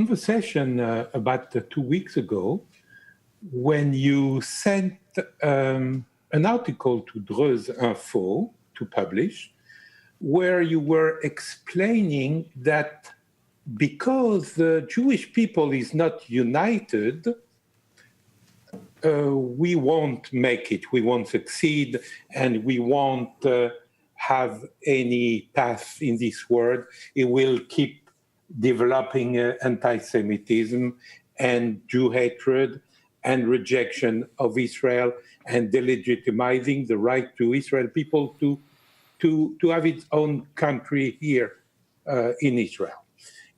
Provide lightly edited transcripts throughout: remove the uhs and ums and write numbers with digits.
conversation about 2 weeks ago when you sent an article to Dreuz.info to publish, where you were explaining that because the Jewish people is not united, we won't make it, we won't succeed, and we won't have any path in this world. It will keep developing anti-Semitism and Jew hatred and rejection of Israel and delegitimizing the right to Israel people to have its own country here in Israel.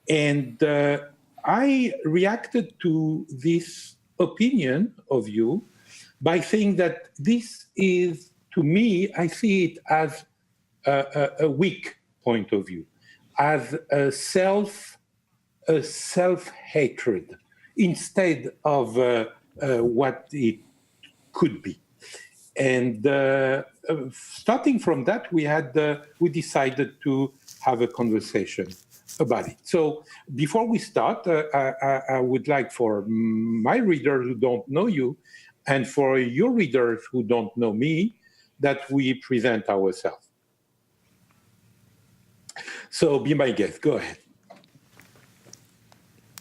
And I reacted to this opinion of you by saying that this is, to me, I see it as a weak point of view, as a self-hatred instead of what it could be. And starting from that, we decided to have a conversation about it. So before we start, I would like for my readers who don't know you and for your readers who don't know me, that we present ourselves. So be my guest, go ahead.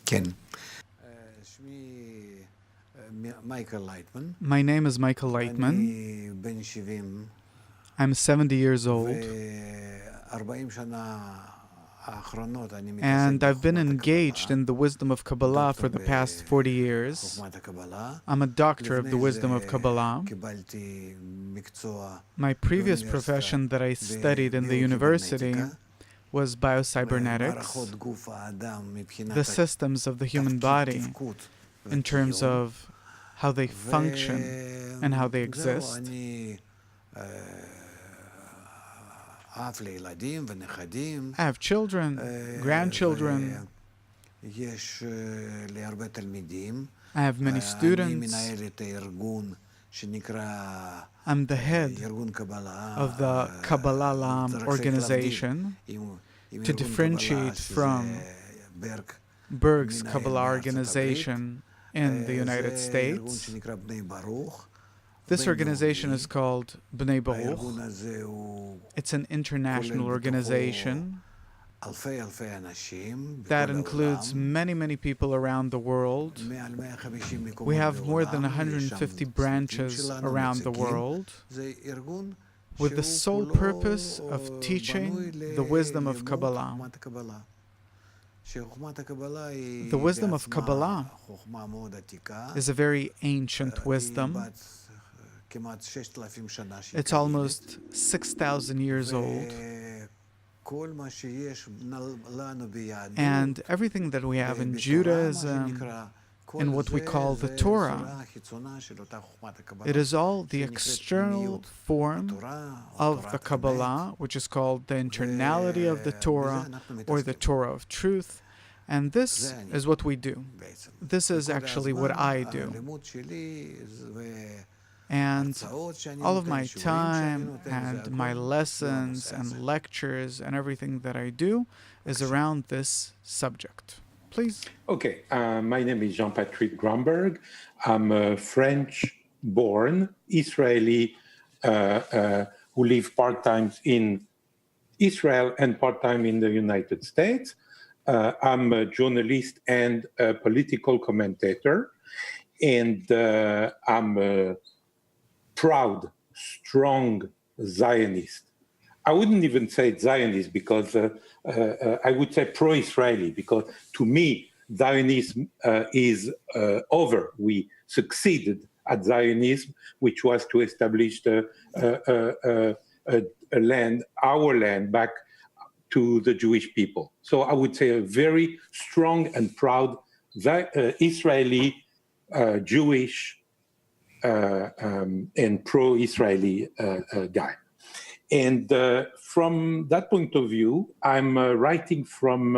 Ken. My name is Michael Laitman. I'm 70 years old. And I've been engaged in the wisdom of Kabbalah for the past 40 years. I'm a doctor of the wisdom of Kabbalah. My previous profession that I studied in the university was biocybernetics, the systems of the human body in terms of how they function and how they exist. I have children, grandchildren. I have many students. I'm the head of the Kabbalah organization, to differentiate from Berg's Kabbalah organization in the United States. This organization is called Bnei Baruch. It's an international organization that includes many, many people around the world. We have more than 150 branches around the world with the sole purpose of teaching the wisdom of Kabbalah. The wisdom of Kabbalah is a very ancient wisdom. It's almost 6,000 years old. And everything that we have in Judaism, in what we call the Torah, it is all the external form of the Kabbalah, which is called the internality of the Torah, or the Torah of truth. And this is what we do. This is actually what I do. And all of my time and my lessons and lectures and everything that I do is around this subject. Please. Okay, my name is Patrick Grumberg. I'm a French-born Israeli who live part-time in Israel and part-time in the United States. I'm a journalist and a political commentator, and I'm a proud, strong Zionist. I wouldn't even say Zionist because I would say pro-Israeli, because to me, Zionism is over. We succeeded at Zionism, which was to establish a land, our land, back to the Jewish people. So I would say a very strong and proud Israeli, Jewish, and pro-Israeli guy. And from that point of view, I'm writing from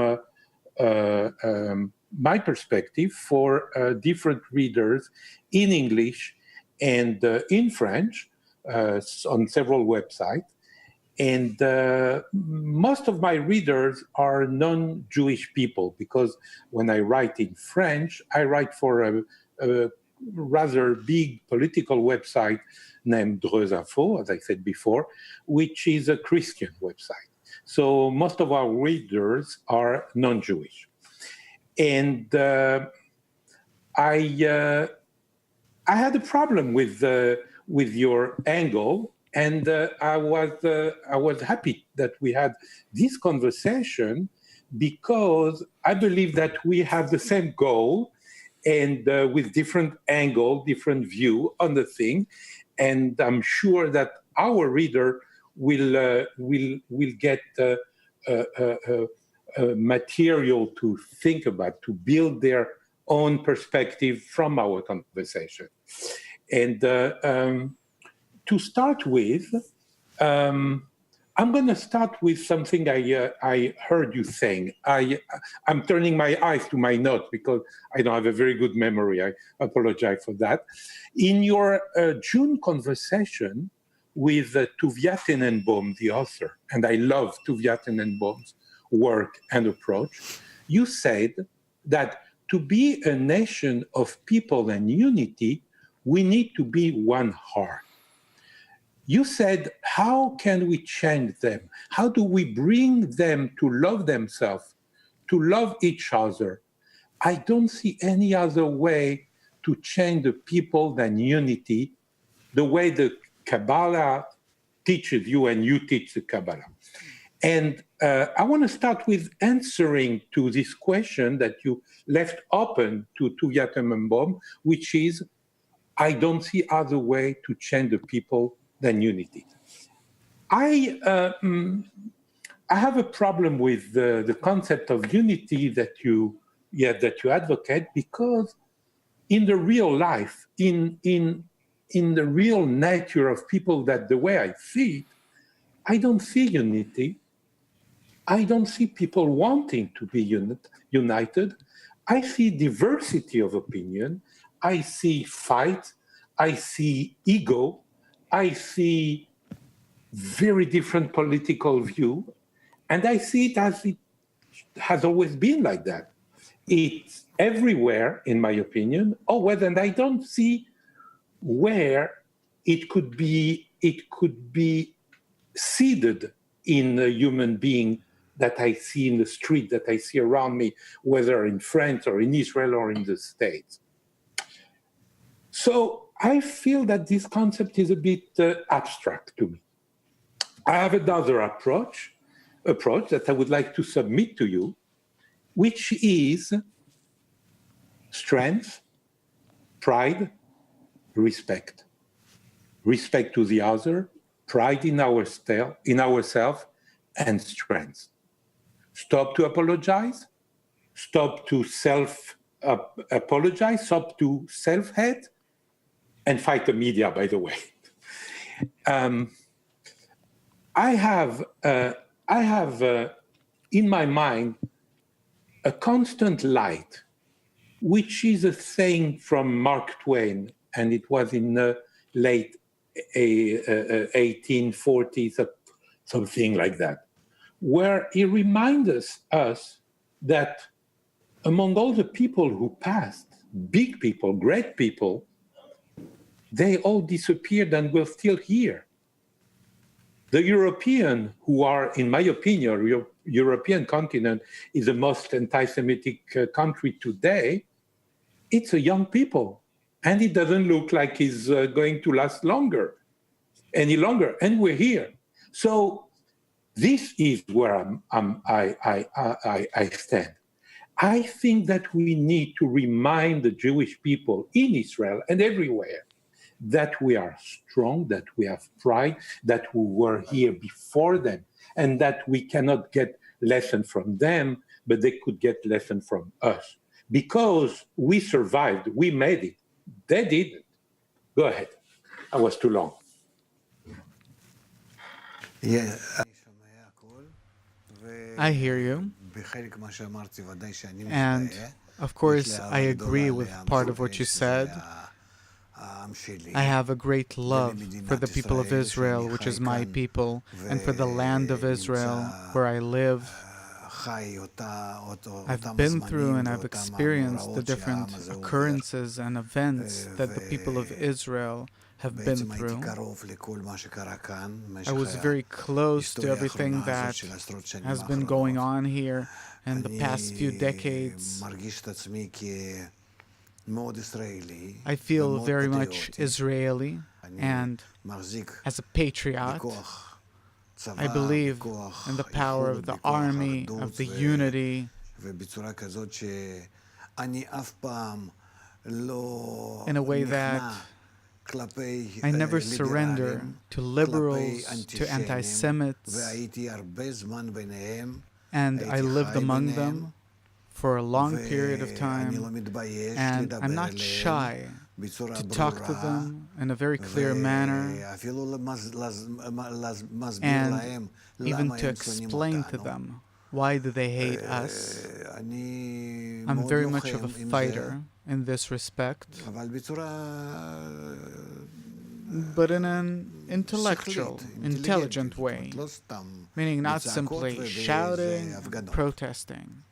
my perspective for different readers in English and in French on several websites. And most of my readers are non-Jewish people, because when I write in French, I write for a rather big political website named Dreuz.info, as I said before, which is a Christian website. So most of our readers are non-Jewish. And I had a problem with your angle, and I was happy that we had this conversation, because I believe that we have the same goal, and with different angle, different view on the thing, and I'm sure that our reader will get material to think about, to build their own perspective from our conversation. And to start with, I'm going to start with something I heard you saying. I'm turning my eyes to my notes because I don't have a very good memory. I apologize for that. In your June conversation with Tuvia Tenenbaum, the author, and I love Tuvia Tenenbaum's work and approach, you said that to be a nation of people and unity, we need to be one heart. You said, how can we change them? How do we bring them to love themselves, to love each other? I don't see any other way to change the people than unity, the way the Kabbalah teaches you and you teach the Kabbalah. And I want to start with answering to this question that you left open to Tuvia Tenenbaum, which is, I don't see other way to change the people than unity. I have a problem with the concept of unity that you advocate, because in the real life, in the real nature of people, that the way I see it, I don't see unity. I don't see people wanting to be united. I see diversity of opinion. I see fight. I see ego. I see very different political view. And I see it as it has always been like that. It's everywhere, in my opinion. And I don't see where it could be seeded in a human being that I see in the street, that I see around me, whether in France or in Israel or in the States. So I feel that this concept is a bit abstract to me. I have another approach that I would like to submit to you, which is strength, pride, respect. Respect to the other, pride in ourselves, and strength. Stop to apologize, stop to self-apologize, stop to self-hate, and fight the media, by the way. I have in my mind a constant light, which is a saying from Mark Twain, and it was in the late 1840s, something like that, where he reminds us that among all the people who passed, big people, great people, they all disappeared and we're still here. The European, who are, in my opinion, European continent is the most anti-Semitic country today, it's a young people. And it doesn't look like it's going to last any longer. And we're here. So this is where I stand. I think that we need to remind the Jewish people in Israel and everywhere that we are strong, that we have pride, that we were here before them, and that we cannot get lesson from them, but they could get lesson from us. Because we survived, we made it. They didn't. Go ahead. I was too long. Yeah. I hear you. And of course, I agree with part of what you said. I have a great love for the people of Israel, which is my people, and for the land of Israel, where I live. I've been through and I've experienced the different occurrences and events that the people of Israel have been through. I was very close to everything that has been going on here in the past few decades. I feel very much Israeli, and as a patriot, I believe in the power of the army, of the unity, in a way that I never surrender to liberals, to anti-Semites, and I lived among them for a long period of time, and I'm not shy to talk to them in a very clear manner, and even to explain to them why do they hate us. I'm very much of a fighter in this respect, but in an intellectual, intelligent way, meaning not simply shouting, protesting.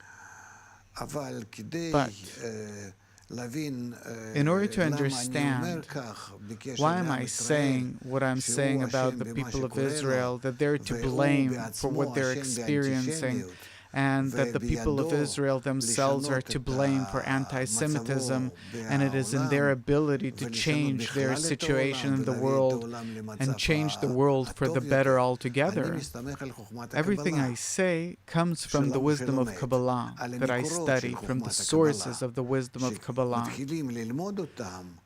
But in order to understand why am I saying what I'm saying about the people of Israel, that they're to blame for what they're experiencing, and that the people of Israel themselves are to blame for anti-Semitism, and it is in their ability to change their situation in the world and change the world for the better altogether. Everything I say comes from the wisdom of Kabbalah that I study, from the sources of the wisdom of Kabbalah.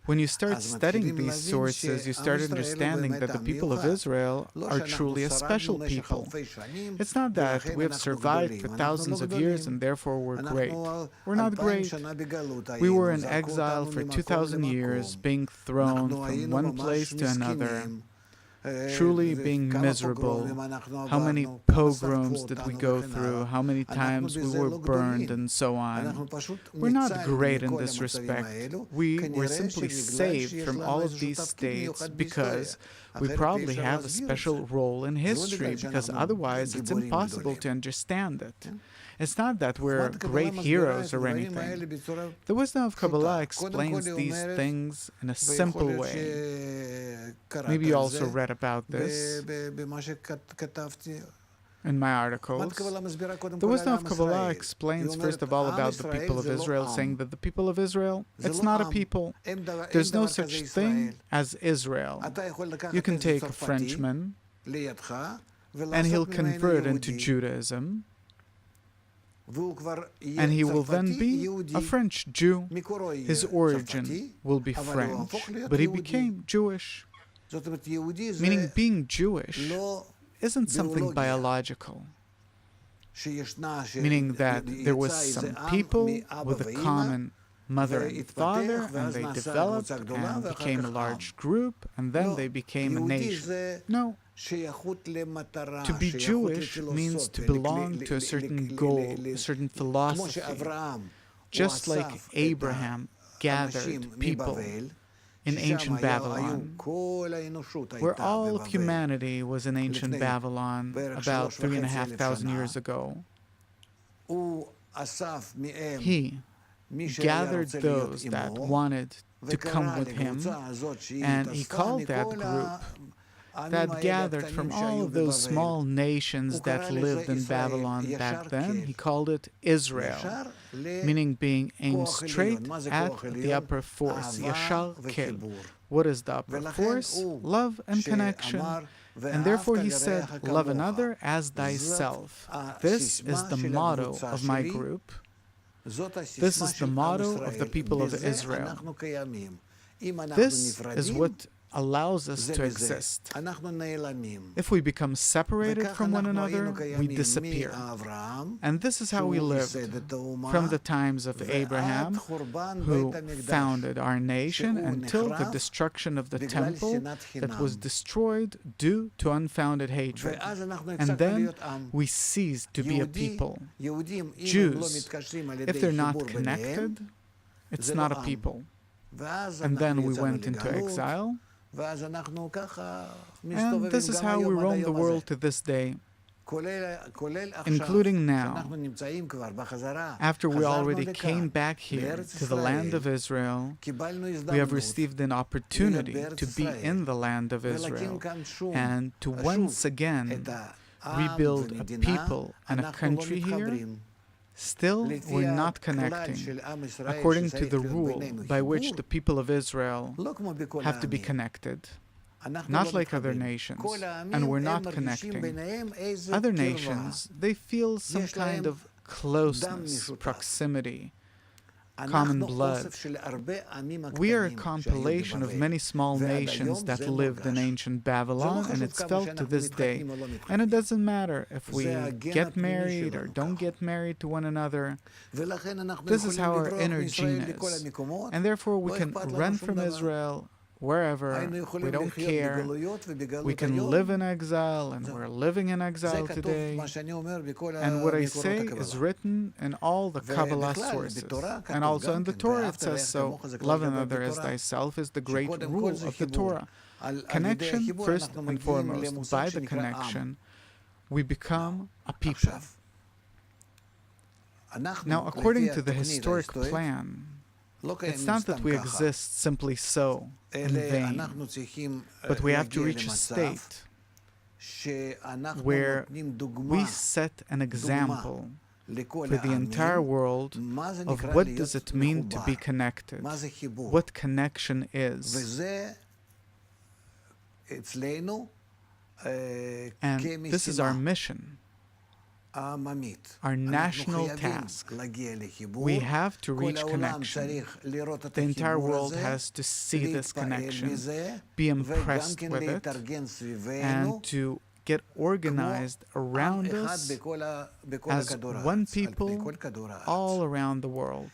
When you start studying these sources, you start understanding that the people of Israel are truly a special people. It's not that we have survived for thousands of years and therefore we're great. We're not great. We were in exile for 2,000 years, being thrown from one place to another, truly being miserable. How many pogroms did we go through? How many times we were burned and so on? We're not great in this respect. We were simply saved from all of these states because we probably have a special role in history, because otherwise it's impossible to understand it. It's not that we're great heroes or anything. The wisdom of Kabbalah explains these things in a simple way. Maybe you also read about this in my articles. The wisdom of Kabbalah explains first of all about the people of Israel, saying that the people of Israel, it's not a people. There's no such thing as Israel. You can take a Frenchman and he'll convert into Judaism, and he will then be a French Jew. His origin will be French, but he became Jewish. Meaning being Jewish isn't something biological, meaning that there was some people with a common mother and father, and they developed and became a large group, and then they became a nation. No. To be Jewish means to belong to a certain goal, a certain philosophy. Just like Abraham gathered people in ancient Babylon, where all of humanity was in ancient Babylon about 3,500 years ago. He gathered those that wanted to come with him, and he called that group that gathered from all of those small nations that lived in Babylon back then. He called it Israel, meaning being aimed straight at the upper force. Yashar Kel. What is the upper force? Love and connection. And therefore he said, love another as thyself. This is the motto of my group. This is the motto of the people of Israel. This is what allows us to exist. If we become separated from one another, we disappear. And this is how we lived from the times of Abraham, who founded our nation, until the destruction of the temple that was destroyed due to unfounded hatred. And then we ceased to be a people. Jews, if they're not connected, it's not a people. And then we went into exile. And this is how we roam the world to this day, including now, after we already came back here to the land of Israel. We have received an opportunity to be in the land of Israel and to once again rebuild a people and a country here. Still, we're not connecting according to the rule by which the people of Israel have to be connected. Not like other nations, and we're not connecting. Other nations, they feel some kind of closeness, proximity, common blood. We are a compilation of many small nations that lived in ancient Babylon, and it's felt to this day. And it doesn't matter if we get married or don't get married to one another. This is how our inner gene is. And therefore we can run from Israel wherever, we don't care. We can live in exile, and we're living in exile today. And what I say is written in all the Kabbalah sources. And also in the Torah it says so. Love another as thyself is the great rule of the Torah. Connection, first and foremost. By the connection, we become a people. Now, according to the historic plan, it's not that we exist simply so, in vain, but we have to reach a state where we set an example for the entire world of what does it mean to be connected, what connection is. And this is our mission. Our national task. We have to reach connection. The entire world has to see this connection, be impressed with it, and to get organized around us as one people all around the world.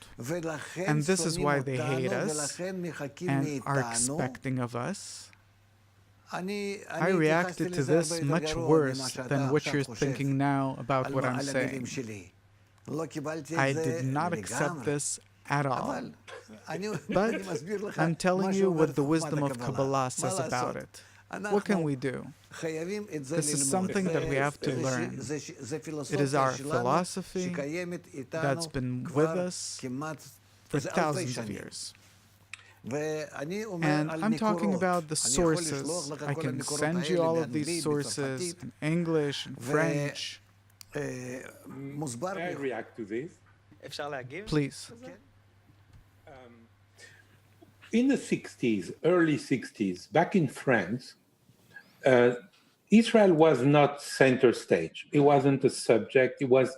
And this is why they hate us and are expecting of us. I reacted to this much worse than what you're thinking now about what I'm saying. I did not accept this at all. But I'm telling you what the wisdom of Kabbalah says about it. What can we do? This is something that we have to learn. It is our philosophy that's been with us for thousands of years. And I'm talking about the sources. I can send you all of these sources in English and French. May I react to this? Please. In the 60s, early 60s, back in France, Israel was not center stage. It wasn't a subject. It was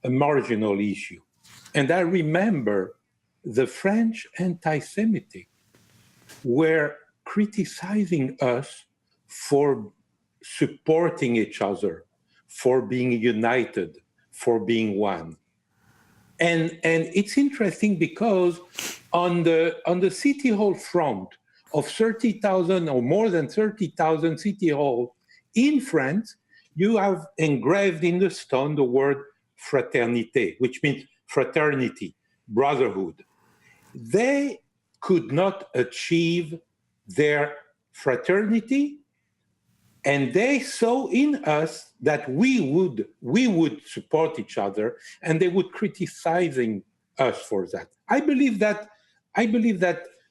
a marginal issue. And I remember the French anti-Semitic were criticizing us for supporting each other, for being united, for being one. And it's interesting because on the city hall front of 30,000 or more than 30,000 city halls in France, you have engraved in the stone the word fraternité, which means fraternity, brotherhood. They could not achieve their fraternity, and they saw in us that we would support each other, and they would criticizing us for that. I believe that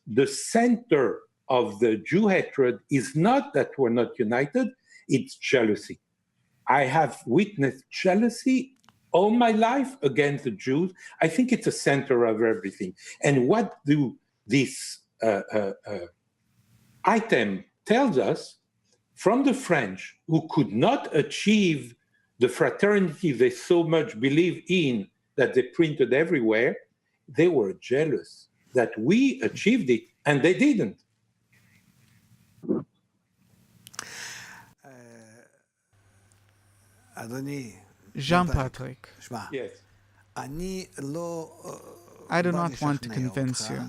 the center of the Jew hatred is not that we're not united, it's jealousy. I have witnessed jealousy all my life against the Jews. I think it's a center of everything. And what do this item tells us from the French, who could not achieve the fraternity they so much believe in, that they printed everywhere, they were jealous that we achieved it, and they didn't. Jean-Patrick, Yes. I do not want to convince you.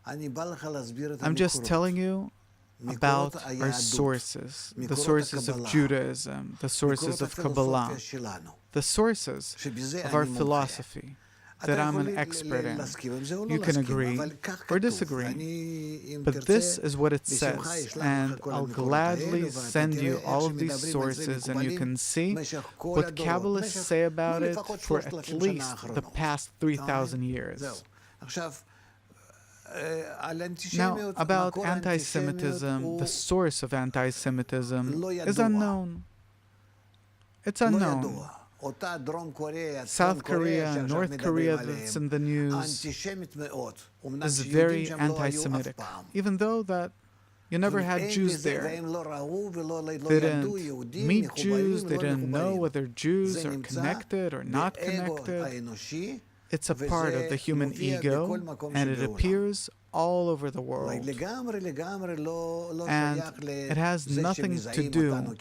I'm just telling you about our sources, the sources of Judaism, the sources of Kabbalah, the sources of our philosophy. that I'm an expert in. You can agree or disagree, but this is what it says, and I'll gladly send you all of these sources, and you can see what Kabbalists say about it for at least the past 3,000 years. Now, about anti-Semitism, the source of anti-Semitism is unknown. It's unknown. South Korea, North Korea that's in the news is very anti-Semitic, even though that you never had Jews there. They didn't meet Jews, they didn't know whether Jews are connected or not connected. It's a part of the human ego, and it appears all over the world. And it has nothing to do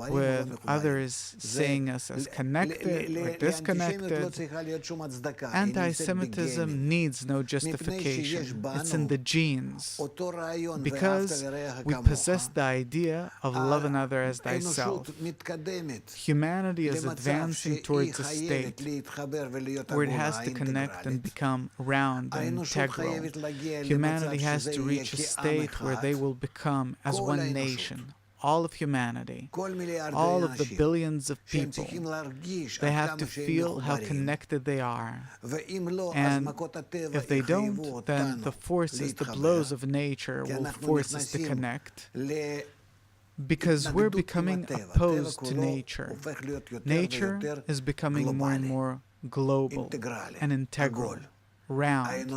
with others seeing us as connected or disconnected. Anti-Semitism needs no justification. It's in the genes. Because we possess the idea of love another as thyself. Humanity is advancing towards a state where it has to connect and become round and integral. Humanity has to reach a state where they will become as one nation. All of humanity, all of the billions of people, they have to feel how connected they are. And if they don't, then the forces, the blows of nature will force us to connect. Because we're becoming opposed to nature. Nature is becoming more and more global and integral. Round.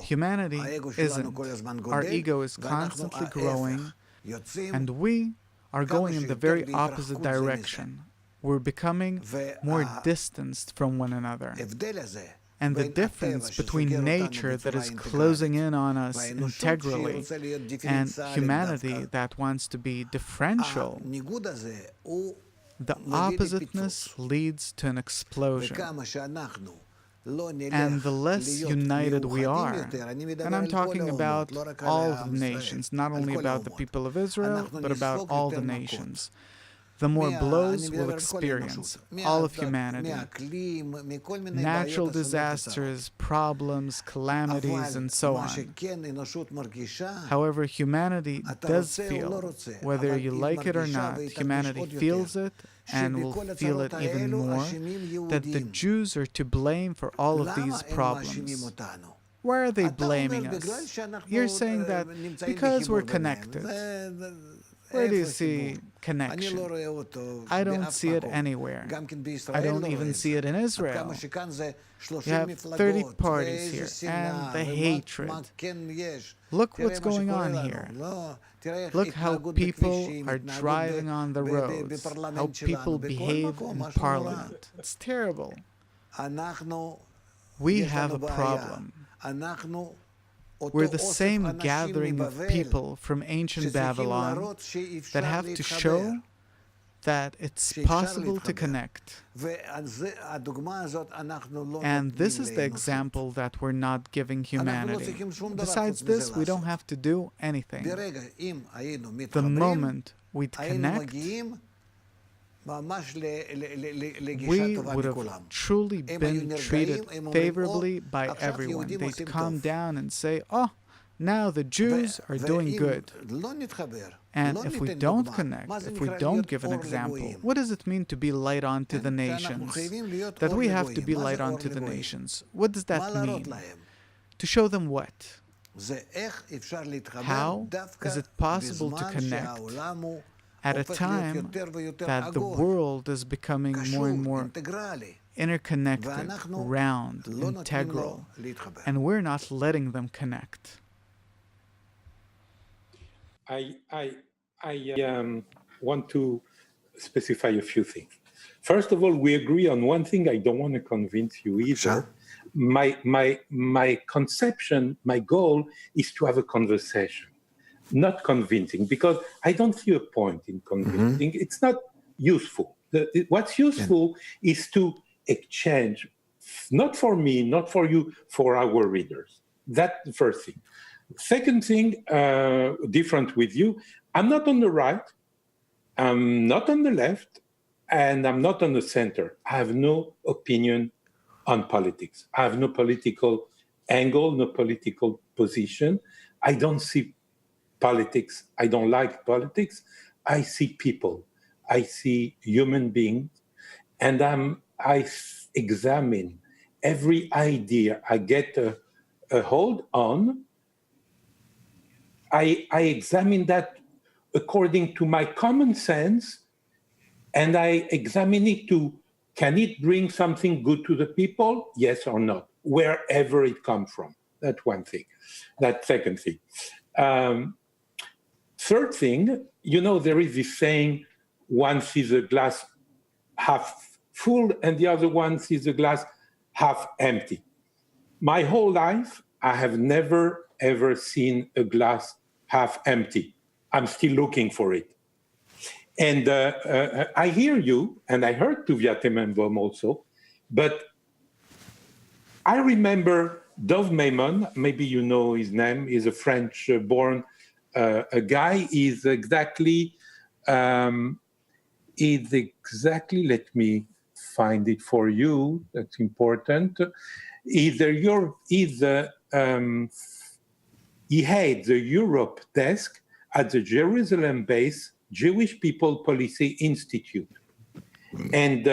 Humanity isn't. Our ego is constantly growing, and we are going in the very opposite direction. We're becoming more distanced from one another. And the difference between nature that is closing in on us integrally and humanity that wants to be differential, the oppositeness leads to an explosion. And the less united we are, and I'm talking about all of the nations, not only about the people of Israel, but about all the nations, the more blows we'll experience, all of humanity. Natural disasters, problems, calamities, and so on. However, humanity does feel, whether you like it or not, humanity feels it, and will feel it even more, that the Jews are to blame for all of these problems. Why are they blaming us? You're saying that because we're connected. Where do you see connection? I don't see it anywhere. I don't even see it in Israel. You have 30 parties here, and the hatred. Look what's going on here. Look how people are driving on the roads, how people behave in parliament. It's terrible. We have a problem. We're the same gathering of people from ancient Babylon that have to show that it's possible to connect. And this is the example that we're not giving humanity. Besides this, we don't have to do anything. The moment we'd connect, we would have truly been treated favorably by everyone. They'd calm down and say, oh, now the Jews are doing good. And if we don't connect, if we don't give an example, what does it mean to be light unto the nations? That we have to be light unto the nations. What does that mean? To show them what? How is it possible to connect at a time that the world is becoming more and more interconnected, round, integral, and we're not letting them connect? I want to specify a few things. First of all, we agree on one thing. I don't want to convince you either. Sure. My conception, my goal is to have a conversation, not convincing, because I don't see a point in convincing. Mm-hmm. It's not useful. What's useful is to exchange, not for me, not for you, for our readers. That's the first thing. Second thing, different with you, I'm not on the right, I'm not on the left, and I'm not on the center. I have no opinion on politics. I have no political angle, no political position. I don't see politics. I don't like politics. I see people. I see human beings, and I examine every idea I get a hold on. I examine that according to my common sense, and I examine it to, can it bring something good to the people? Yes or no, wherever it comes from. That's one thing. That second thing. Third thing, there is this saying, one sees a glass half full and the other one sees the glass half empty. My whole life, I have never, ever seen a glass half empty. I'm still looking for it. And I hear you, and I heard Tuvia Temenbaum also, but I remember Dov Maimon, maybe you know his name, he's a French-born a guy, is exactly, let me find it for you, that's important. He had the Europe desk at the Jerusalem-based Jewish People Policy Institute. And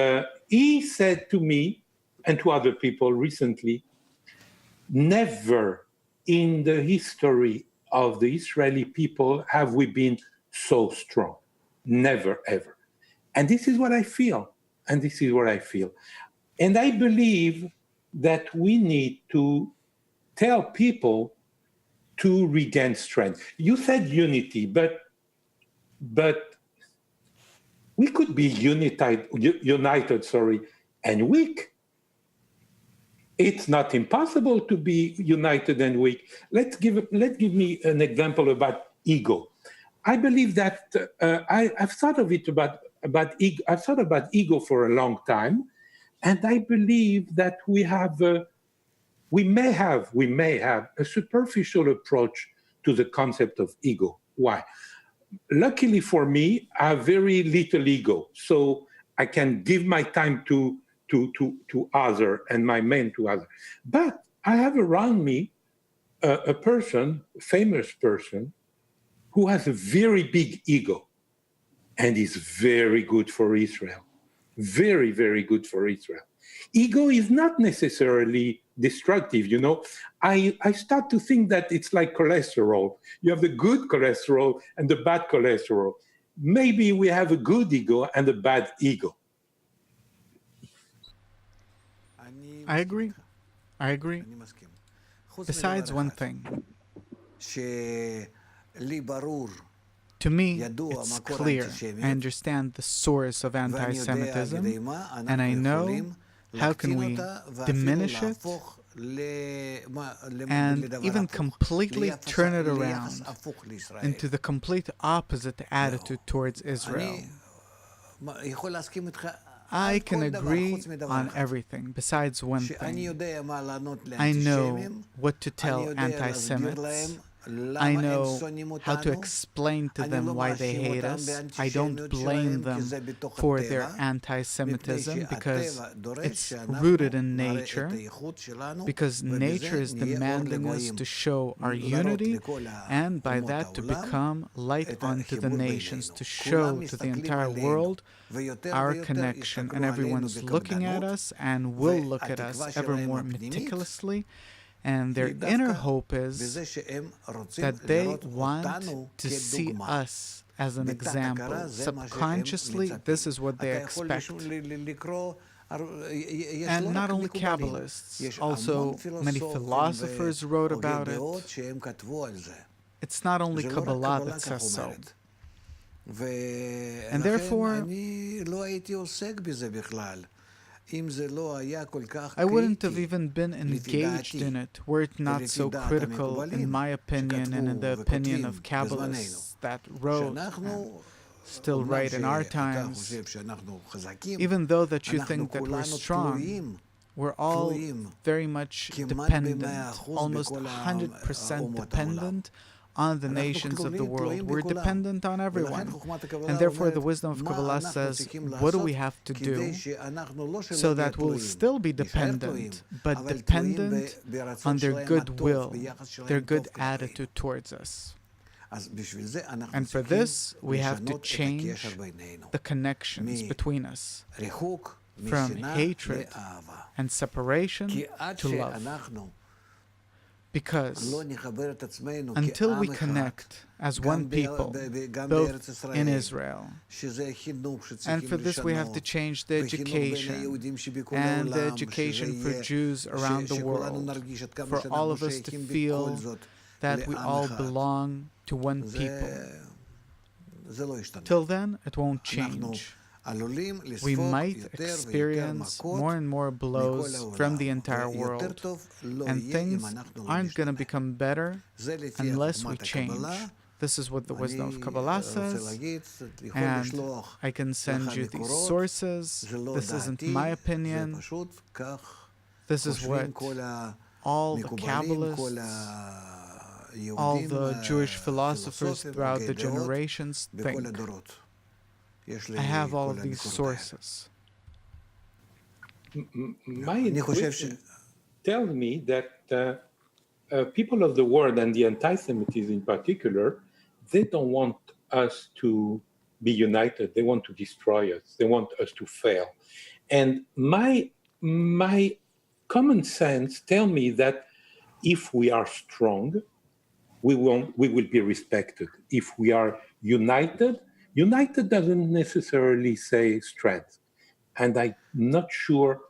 he said to me and to other people recently, never in the history of the Israeli people have we been so strong. Never, ever. And this is what I feel. And this is what I feel. And I believe that we need to tell people to regain strength. You said unity, but we could be united, and weak. It's not impossible to be united and weak. Let's give me an example about ego. I believe that I've thought of it about ego. I've thought about ego for a long time, and I believe that we may have a superficial approach to the concept of ego. Why? Luckily for me, I have very little ego, so I can give my time to other and my men to other. But I have around me a famous person, who has a very big ego and is very good for Israel. Very, very good for Israel. Ego is not necessarily destructive, I start to think that it's like cholesterol. You have the good cholesterol and the bad cholesterol. Maybe we have a good ego and a bad ego. I agree. Besides one thing, to me, it's clear. I understand the source of anti-Semitism, and I know how can we diminish it and even completely turn it around into the complete opposite attitude towards Israel. I can agree on everything besides one thing. I know what to tell anti-Semites. I know how to explain to them why they hate us. I don't blame them for their anti-Semitism because it's rooted in nature, because nature is demanding us to show our unity and by that to become light unto the nations, to show to the entire world our connection. And everyone's looking at us and will look at us ever more meticulously. And their inner hope is that they want to see us as an example. Subconsciously, this is what they expect. And not only Kabbalists, also many philosophers wrote about it. It's not only Kabbalah that says so. And therefore, I wouldn't have even been engaged in it were it not so critical, in my opinion, and in the opinion of Kabbalists that wrote, and still write in our times. Even though that you think that we're strong, we're all very much dependent, almost 100% dependent on the nations of the world. We're dependent on everyone. And therefore, the wisdom of Kabbalah says, what do we have to do so that we'll still be dependent, but dependent on their goodwill, their good attitude towards us. And for this, we have to change the connections between us from hatred and separation to love. Because until we connect as one people, both in Israel, and for this we have to change the education and the education for Jews around the world, for all of us to feel that we all belong to one people. Till then, it won't change. We might experience more and more blows from the entire world, and things aren't going to become better unless we change. This is what the wisdom of Kabbalah says, and I can send you these sources. This isn't my opinion. This is what all the Kabbalists, all the Jewish philosophers throughout the generations think. I have all of these sources. My intuition tells me that people of the world, and the Anti-Semitism in particular, they don't want us to be united. They want to destroy us. They want us to fail. And my common sense tells me that if we are strong, we will be respected. If we are united doesn't necessarily say strength. And I'm not sure,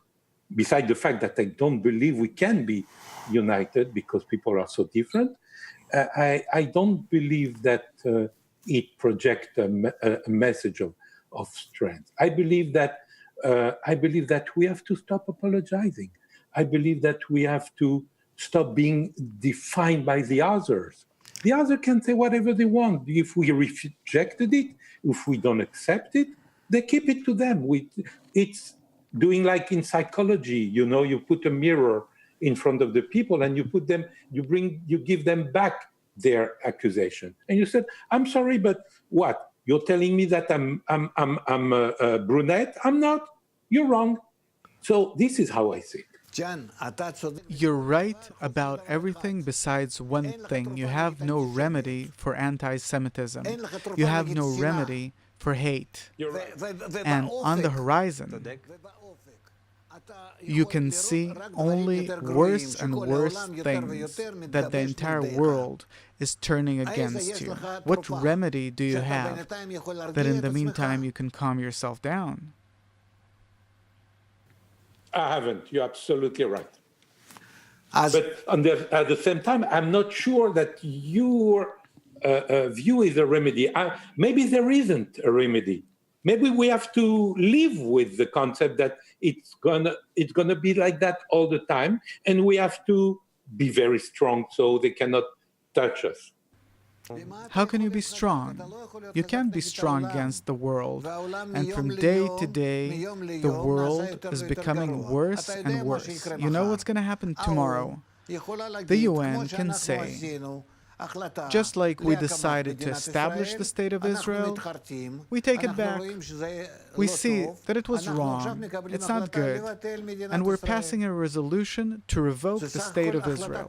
besides the fact that I don't believe we can be united because people are so different, I don't believe that it projects a message of strength. I believe that we have to stop apologizing. I believe that we have to stop being defined by the others. The other can say whatever they want. If we rejected it, if we don't accept it, they keep it to them. It's doing like in psychology, you put a mirror in front of the people and you give them back their accusation. And you said, I'm sorry, but what? You're telling me that I'm a brunette? I'm not. You're wrong. So this is how I see it. You're right about everything besides one thing. You have no remedy for anti-Semitism. You have no remedy for hate. And on the horizon, you can see only worse and worse things, that the entire world is turning against you. What remedy do you have that in the meantime you can calm yourself down? I haven't. You're absolutely right. But at the same time, I'm not sure that your view is a remedy. Maybe there isn't a remedy. Maybe we have to live with the concept that it's gonna be like that all the time, and we have to be very strong so they cannot touch us. How can you be strong? You can't be strong against the world. And from day to day, the world is becoming worse and worse. You know what's going to happen tomorrow? The UN can say, just like we decided to establish the State of Israel, we take it back. We see that it was wrong. It's not good. And we're passing a resolution to revoke the State of Israel.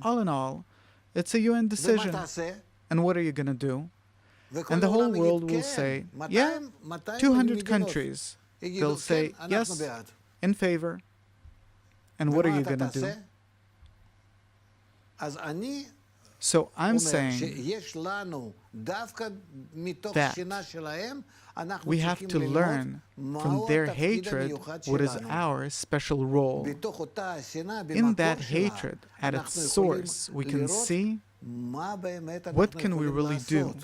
All in all, it's a UN decision. And what are you going to do? And the whole world will say, yeah, 200 countries. They'll say, yes, in favor. And what are you going to do? So I'm saying that we have to learn from their hatred what is our special role. In that hatred, at its source, we can see what can we really do.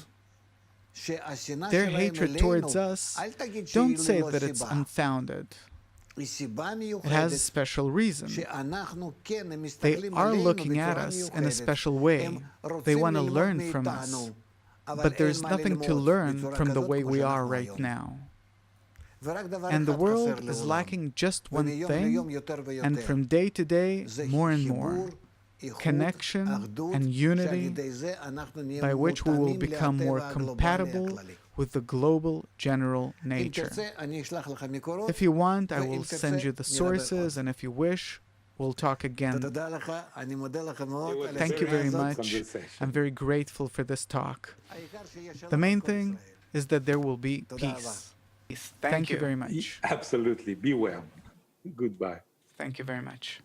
Their hatred towards us, don't say that it's unfounded. It has a special reason. They are looking at us in a special way. They want to learn from us. But there's nothing to learn from the way we are right now. And the world is lacking just one thing, and from day to day, more and more. connection and unity by which we will become more compatible with the global general nature. If you want, I will send you the sources, and if you wish, we'll talk again. Thank you very much. I'm very grateful for this talk. The main thing is that there will be peace. Thank you very much. Absolutely. Be well. Goodbye. Thank you very much.